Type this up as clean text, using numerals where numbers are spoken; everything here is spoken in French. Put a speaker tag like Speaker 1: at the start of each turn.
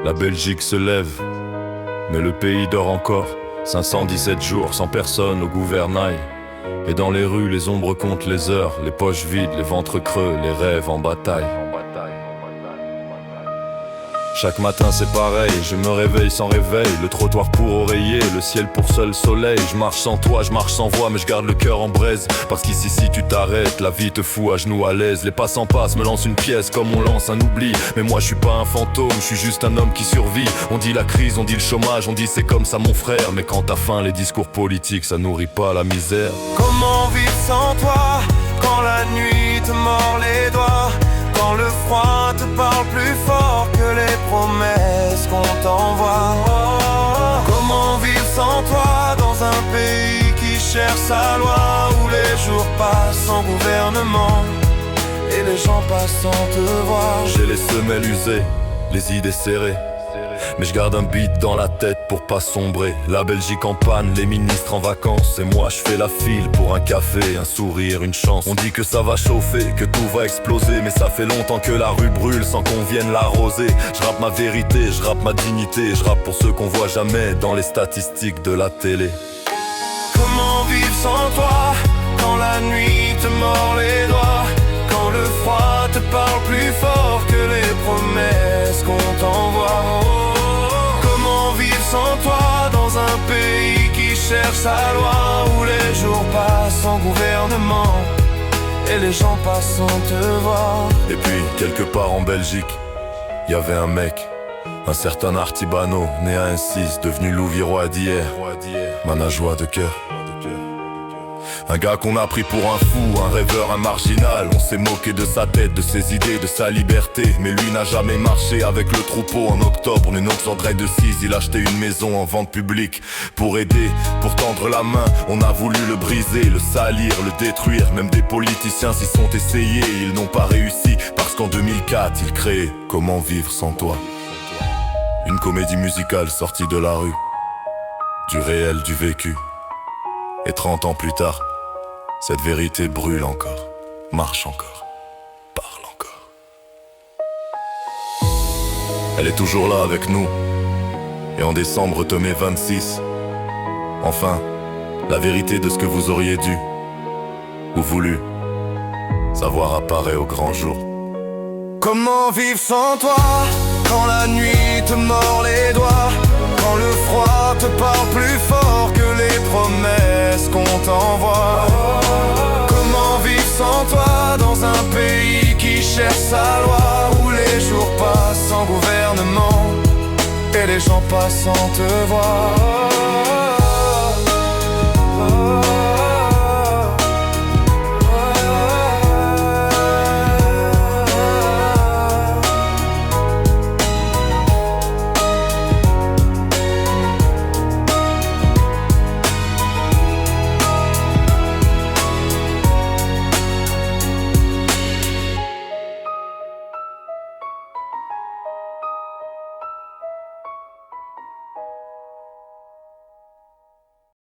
Speaker 1: La Belgique se lève, mais le pays dort encore. 517 jours sans personne au gouvernail. Et dans les rues, les ombres comptent les heures, les poches vides, les ventres creux, les rêves en bataille. Chaque matin c'est pareil, je me réveille sans réveil. Le trottoir pour oreiller, le ciel pour seul soleil. Je marche sans toi, je marche sans voix, mais je garde le cœur en braise. Parce qu'ici si tu t'arrêtes, la vie te fout à genoux à l'aise. Les passants passent, me lancent une pièce comme on lance un oubli. Mais moi je suis pas un fantôme, je suis juste un homme qui survit. On dit la crise, on dit le chômage, on dit c'est comme ça mon frère. Mais quand t'as faim, les discours politiques, ça nourrit pas la misère.
Speaker 2: Comment vivre sans toi, quand la nuit te mord les doigts, quand le froid te parle plus fort que les promesses qu'on t'envoie. Comment vivre sans toi dans un pays qui cherche sa loi, où les jours passent sans gouvernement et les gens passent sans te voir.
Speaker 1: J'ai les semelles usées, les idées serrées, mais je garde un beat dans la tête pour pas sombrer. La Belgique en panne, les ministres en vacances, et moi je fais la file pour un café, un sourire, une chance. On dit que ça va chauffer, que tout va exploser, mais ça fait longtemps que la rue brûle sans qu'on vienne l'arroser. Je rappe ma vérité, je rappe ma dignité, je rappe pour ceux qu'on voit jamais dans les statistiques de la télé.
Speaker 2: Comment vivre sans toi, quand la nuit te mord les doigts, quand le froid te parle plus fort que les promesses qu'on t'envoie. Comment vivre sans toi dans un pays qui cherche sa loi, où les jours passent sans gouvernement et les gens passent sans te voir.
Speaker 1: Et puis, quelque part en Belgique, y avait un mec, un certain Artibano, né à N6, devenu Louvirois d'hier, manageois de cœur. Un gars qu'on a pris pour un fou, un rêveur, un marginal. On s'est moqué de sa tête, de ses idées, de sa liberté. Mais lui n'a jamais marché avec le troupeau. En octobre, une autre de 6, il achetait une maison en vente publique. Pour aider, pour tendre la main, on a voulu le briser, le salir, le détruire. Même des politiciens s'y sont essayés, ils n'ont pas réussi. Parce qu'en 2004, ils créaient Comment vivre sans toi. Une comédie musicale sortie de la rue, du réel, du vécu. Et 30 ans plus tard, cette vérité brûle encore, marche encore, parle encore. Elle est toujours là avec nous. Et en décembre te met 26. Enfin, la vérité de ce que vous auriez dû ou voulu savoir apparaît au grand jour.
Speaker 2: Comment vivre sans toi, quand la nuit te mord les doigts, quand le froid te parle plus fort que les promesses qu'on t'envoie. Comment vivre sans toi dans un pays qui cherche sa loi, où les jours passent sans gouvernement et les gens passent sans te voir.